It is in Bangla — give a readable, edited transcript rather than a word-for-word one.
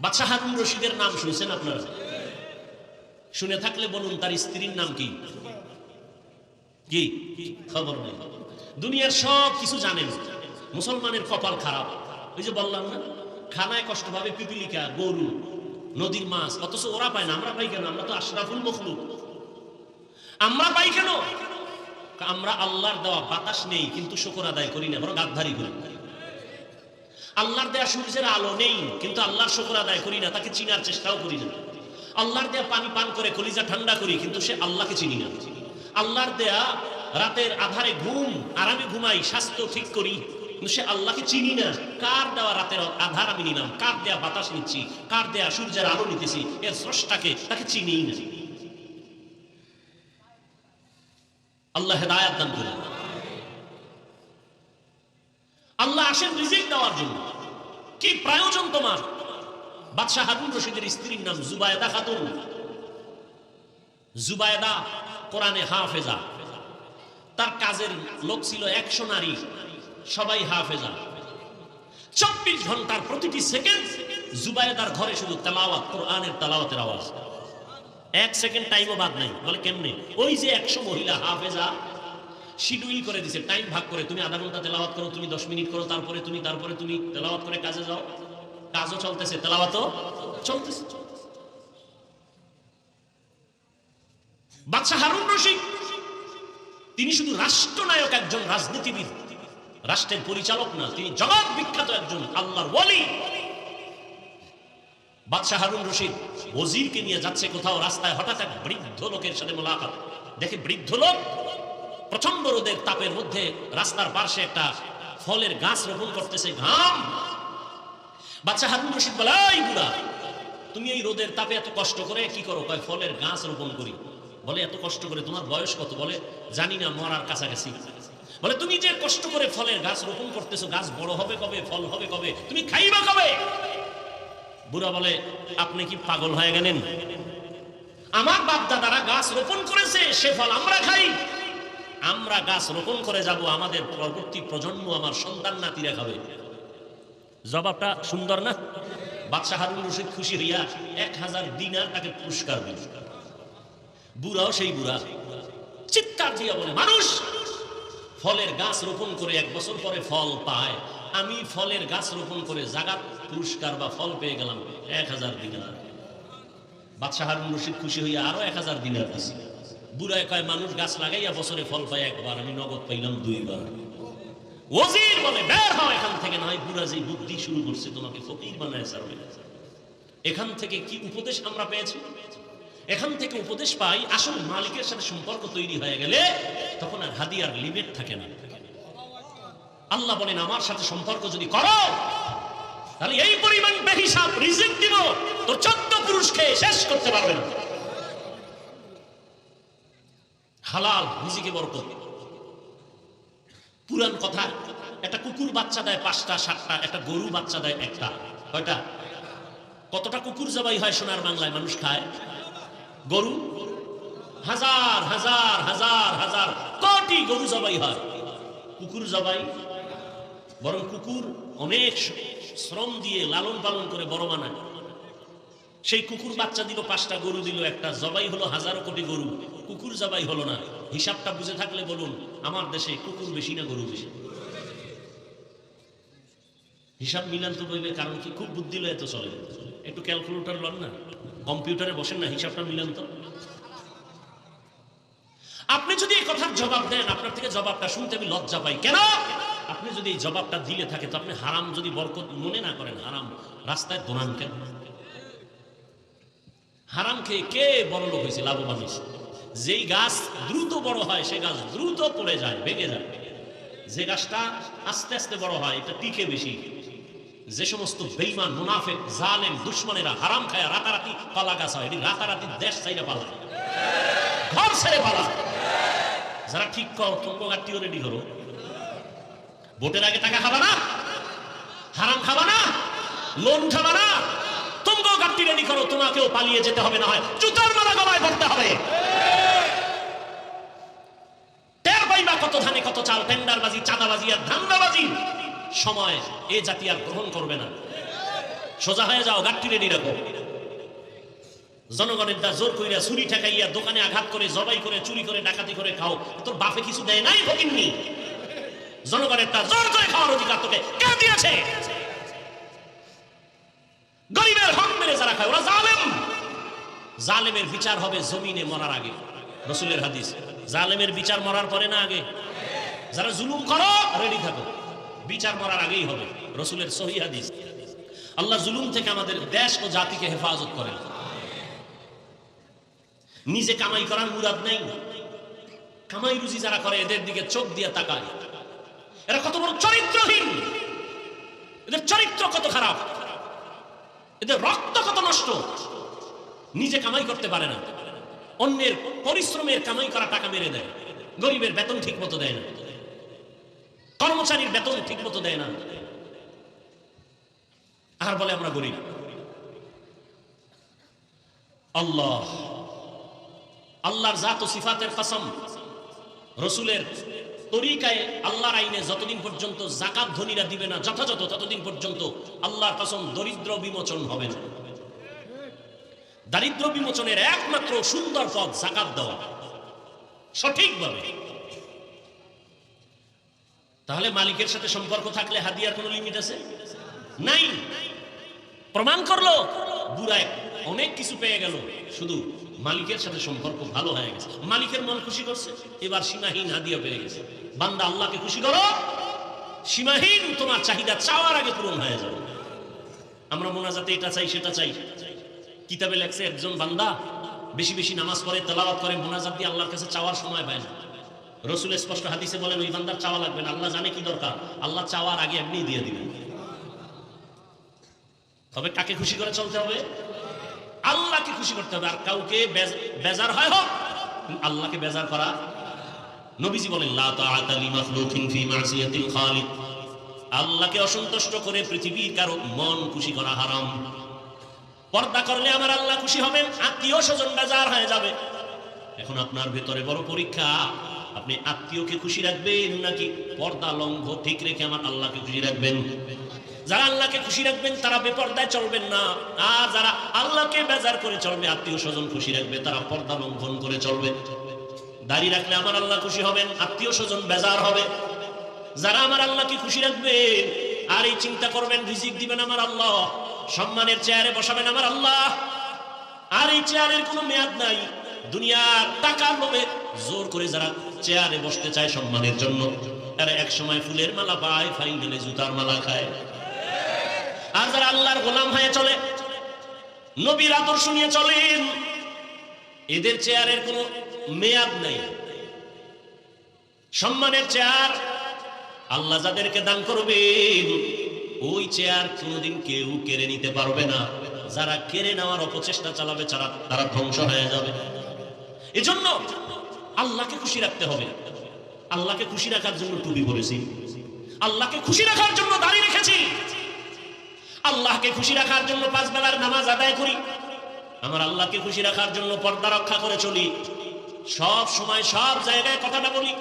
বাদশা হারুন রশিদের নাম শুনছেন আপনারা? শুনে থাকলে বলুন তার স্ত্রীর নাম কি? কি খবর নেই। দুনিয়ার সব কিছু জানেন, মুসলমানের কপাল খারাপ। ওই যে বললাম না, খানায় কষ্ট পাবে পিপিলিকা, গরু, নদীর মাছ, অথচ ওরা পায় না। আমরা পাই কেন? আমরা তো আশরাফুল মখলুক। আমরা পাই কেন? আমরা আল্লাহর দেওয়া বাতাস নেই কিন্তু শুকর আদায় করি না, বরং গাদ্দারি করি। আল্লাহর দেয়া সূর্যের আলো নেই কিন্তু আল্লাহর শুকর আদায় করি না, তাকে চিনার চেষ্টাও করি না। আল্লাহর দেয়া পানি পান করে কলিজা ঠান্ডা করি কিন্তু সে আল্লাহকে চিনি না। আল্লাহর দেয়া রাতের আধারে ঘুম, আরামে ঘুমাই, স্বাস্থ্য ঠিক করি কিন্তু সে আল্লাহকে চিনি না। কার দেওয়া রাতের আধার আমি নিলাম, কার দেয়া বাতাস নিচ্ছি, কার দেয়া সূর্যের আলো নিতেছি, এর স্রষ্টাকে তাকে চিনি না। আল্লাহ হেদায়েত দান করুন। আল্লাহ আসেন রিজিক দেওয়ার জন্য। কি প্রয়োজন তোমার? বাদশা হারুন রশিদের স্ত্রীর নাম জুবায়দা খাতুন। জুবায়দা কোরআনে হাফেজা। তার কাজের লোক ছিল 100 নারী, সবাই হাফেজা। 24 ঘন্টার প্রতিটি সেকেন্ড জুবায়দার ঘরে শুধু তেলাওয়াত, কোরআনের তেলাওয়াতের আওয়াজ। 1 সেকেন্ড টাইমও বাদ নাই। বলে কেমনে? ওই যে 100 মহিলা হাফেজা শিডিউল করে দিছে, টাইম ভাগ করে, তুমি আধা ঘন্টা তেলাওয়াত করো, তুমি 10 মিনিট করো, তারপরে তুমি তেলাওয়াত করে কাজে যাও। কাজও চলতেছে, তেলাওয়াতও চলতেছে। বাদশা হারুন রশিদ তিনি শুধু রাষ্ট্রনায়ক, একজন রাজনীতিবিদ, রাষ্ট্রের পরিচালক না, তিনি জগৎ বিখ্যাত একজন আল্লাহর ওয়ালি। বাদশা হারুন রশিদ ওজিরকে নিয়ে যাচ্ছে কোথাও, রাস্তায় হঠাৎ এক বৃদ্ধ লোকের সাথে মোলাকাত। দেখে বৃদ্ধ লোক প্রচন্ড রোদের তাপের মধ্যে রাস্তার পাশে একটা ফলের গাছ রোপণ করতেছে, ঘাম। বাদশা হারুন রশিদ বলে, এই বুড়া, তুমি এই রোদের তাপে এত কষ্ট করে কি করো? কয় ফলের গাছ রোপণ করি। বলে এত কষ্ট করে? তোমার বয়স কত? বলে জানি না, মরার কাছাকাছি। বলে তুমি যে কষ্ট করে ফলের গাছ রোপণ করতেছো, গাছ বড় হবে কবে, ফল হবে কবে, তুমি খাইবা কবে? বুড়া বলে, আপনি কি পাগল হয়ে গেলেন? আমার বাপ দাদারা গাছ রোপণ করেছে, সে ফল আমরা খাই। আমরা গাছ রোপণ করে যাব, আমাদের পরবর্তী প্রজন্ম, আমার সন্তান নাতিরা খাবে। জবাবটা সুন্দর না? বাদশা হারুন রশিদ খুশি হইয়া 1000 দিনার তাকে পুরস্কার দিল। বুড়াও সেই বুড়া, চিৎকার দিয়া বলে, মানুষ ফলের গাছ রোপণ করে 1 বছর পরে ফল পায়, আমি ফলের গাছ রোপণ করে জাগাত পুরস্কার বা ফল পেয়ে গেলাম 1000 দিনার। বাদশা হারুন রশিদ খুশি হইয়া আরো 1000 দিনার দিছি। বুড়ায় কয়, মানুষ গাছ লাগাইয়া বছরে ফল পায় 1 বার, আমি নগদ পাইলাম 2 বার। ওজির বলে, বের হও এখান থেকে, নয় বুড়া যে বুদ্ধি শুরু করছে তোমাকে ফকির বানায় ছাড়বে। এখান থেকে কি উপদেশ আমরা পেয়েছি? এখান থেকে উপদেশ পাই, আসল মালিকের সাথে সম্পর্ক তৈরি হয়ে গেলে তখন আর হাদিয়ার লিমিট থাকে না। আল্লাহ বলেন, আমার সাথে সম্পর্ক যদি করো তাহলে এই পরিমাণ বেহিসাব রিজিক দিব, তোর 14 পুরুষ খেয়ে শেষ করতে পারবে না। হালাল রিজিকে বরকত। পুরান কথা, একটা কুকুর বাচ্চা দেয় 5টা 7টা, একটা গরু বাচ্চা দেয় 1টা। কয়টা? কতটা কুকুর জবাই হয় সোনার বাংলায়? মানুষ খায় গরু হাজার হাজার হাজার হাজার কোটি গরু জবাই হয়, কুকুর জবাই। বরং কুকুর অনেক শ্রম দিয়ে লালন পালন করে বড় বানায়। সেই কুকুর বাচ্চা দিল 5টা, গরু দিল 1টা, জবাই হলো হাজারো কোটি গরু, কুকুর জবাই হলো না। হিসাবটা বুঝে থাকলে বলুন, আমার দেশে কুকুর বেশি না গরু বেশি? হিসাব মিলান তো বলবে, কারণ কি? খুব বুদ্ধি লয় এত চলে। একটু ক্যালকুলেটর লন না, কম্পিউটারে বসেন না, হিসাবটা মিলান তো। আপনি যদি এই কথার জবাব দেন, আপনার থেকে জবাবটা শুনতে আমি লজ্জা পাই। কেন? আপনি যদি এই জবাবটা দিলে থাকে, তো আপনি হারাম যদি বরকত মনে না করেন, হারাম রাস্তায় দোনান কেন? হারাম খেয়ে কে বড় লোক হয়েছে, লাভবান হয়েছে? যেই গাছ দ্রুত বড় হয় সে গাছ দ্রুত পড়ে যায়, ভেঙে যায়। যে গাছটা আস্তে আস্তে বড় হয় এটা টিকে বেশি। যে সমস্ত বেঈমান, মুনাফিক, জালেম, দুশমনেরা হারাম খায় রাতারাতি পালা গাছ হয়, এটি রাতারাতি দেশ চাইলে পালা, ঘর ছেড়ে পালা। যারা ঠিক করো, তোমরা গাড়িও রেডি করো, ভোটের আগে টাকা খাবা না, হারাম খাবা না, লোন খাবা না, তোমরাও গাড়ি রেডি করো, তোমাকেও পালিয়ে যেতে হবে, না হয় জুতার মালা গলায় পড়তে হবে। টের পাইবা কত ধানে কত চাল, টেন্ডারবাজি, চাঁদাবাজি আর ধান্দাবাজি সময় এ জাতি আর গ্রহণ করবে না। সোজা হয়ে যাও, গাঠটি রেডি রাখো। জনগণের দা জোর কইরা ছুরি ঠেকাইয়া দোকানে আঘাত করে জবাই করে চুরি করে ডাকাতি করে খাও, তোর বাপে কিছু দেয় নাই ফকিন্নি? জনগণের তা জোর করে খাওয়ার অধিকার তোকে কে দিয়েছে? গরিবের হক মেরে যারা খায় ওরা জালেম। জালেমের বিচার হবে জমিনে মরার আগে। রাসূলের হাদিস, জালেমের বিচার মরার পরে না আগে? যারা জুলুম করো রেডি থাকো, বিচার মরার আগেই হবে। রাসূলের সহিহ হাদিস। আল্লাহ জুলুম থেকে আমাদের দেশ ও জাতিকে হেফাজত করেন। নিজে কামাই করার মুরাদ নেই, কামাই রুজি যারা করে এদের দিকে চোখ দিয়ে তাকায়, এরা কত বড় চরিত্রহীন, এদের চরিত্র কত খারাপ, এদের রক্ত কত নষ্ট। নিজে কামাই করতে পারে না, অন্যের পরিশ্রমের কামাই করা টাকা মেরে দেয়। গরিবের বেতন ঠিক মতো দেয় না, কর্মচারীর বেতন ঠিক মতো দেয় না, আর বলে আমরা গরিব। আল্লাহর জাত ও সিফাতের কসম, রাসূলের তরিকায় আল্লাহর আইনে যতদিন পর্যন্ত যাকাত ধনীরা দিবে না যথাযথ, ততদিন পর্যন্ত আল্লাহর কসম দরিদ্র বিমোচন হবে না। দারিদ্র বিমোচনের একমাত্র সুন্দর পথ যাকাত দেওয়া সঠিকভাবে। তাহলে মালিকের সাথে সম্পর্ক থাকলে হাদিয়ার কোনো লিমিট আছে? নাই। প্রমাণ করলো বুড়ায় অনেক কিছু পেয়ে গেল, শুধু মালিকের সাথে সম্পর্ক ভালো হয়ে গেছে, মালিকের মন খুশি করছে, এবার সীমাহীন হাদিয়া পেয়ে গেছে। বান্দা আল্লাহকে খুশি করো, সীমাহীন তোমার চাহিদা চাওয়ার আগে পূরণ হয়ে যাবে। আমরা মোনাজাতে এটা চাই সেটা চাই, কিতাবে লেখছে একজন বান্দা বেশি বেশি নামাজ পড়ে, তেলাওয়াত করে, মোনাজাত দিয়ে আল্লাহর কাছে চাওয়ার সময় পায় না। রাসূল স্পষ্ট হাদিসে বলেন ওই বান্দার চাওয়া লাগবে না, আল্লাহ জানে কি দরকার, আল্লাহ চাওয়ার আগে এমনি দিয়ে দিবেন। তবে কাকে খুশি করে চলতে হবে? আল্লাহকে খুশি করতে হবে। আর কাউকে বেজার হয় হোক, আল্লাহকে বেজার করা। নবীজি বলেন লা তাআতা লিমাখলুকিন ফি মাসিয়াতিল খালিক, আল্লাহকে অসন্তুষ্ট করে পৃথিবীর কারো মন খুশি করা হারাম। পর্দা করলে আমার আল্লাহ খুশি হবেন, আত্মীয় স্বজন বেজার হয়ে যাবে। এখন আপনার ভেতরে বড় পরীক্ষা, আপনি আত্মীয়কে খুশি রাখবেন নাকি পর্দা লঙ্ঘ ঠিক রেখে আমার আল্লাহকে খুশি রাখবেন? যারা আল্লাহকে খুশি রাখবেন তারা বেপর্দায় চলবেন না, আর যারা আল্লাহকে বেজার করে চলবে, আত্মীয় স্বজন খুশি রাখবে, তারা পর্দা লঙ্ঘন করে চলবে। দাড়ি রাখলে আমার আল্লাহ খুশি হবেন, আত্মীয় স্বজন বেজার হবে। যারা আমার আল্লাহকে খুশি রাখবেন আর এই চিন্তা করবেন রিজিক দিবেন আমার আল্লাহ, সম্মানের চেয়ারে বসাবেন আমার আল্লাহ, আর এই চেয়ারের কোনো মেয়াদ নাই, দুনিয়ার টাকার লোভে জোর করে যারা চেয়ারে বসতে চায় সম্মানের জন্য, তারা এক সময় ফুলের মালা পায়, ফাইনালে জুতার মালা খায়। আর যারা আল্লাহর গোলাম হয়ে চলে, নবীর আদর্শ নিয়ে চলেন, এদের চেয়ারের কোনো মেয়াদ নাই। সম্মানের চেয়ার আল্লাহ যাদেরকে দান করবেন, ওই চেয়ার কোনোদিন কেউ কেড়ে নিতে পারবে না। যারা কেড়ে নেওয়ার অপচেষ্টা চালাবে তারা ধ্বংস হয়ে যাবে। এজন্য আল্লাহকে খুশি রাখতে হবে। আল্লাহকে খুশি রাখার জন্য টুপি পরেছি, আল্লাহকে খুশি রাখার জন্য দাড়ি রেখেছি, আল্লাহকে খুশি রাখার জন্য 5 বেলার নামাজ আদায় করি, আমার আল্লাহকে খুশি রাখার জন্য পর্দা রক্ষা করে চলি। সব সময় সব জায়গায় কথাটা বলি,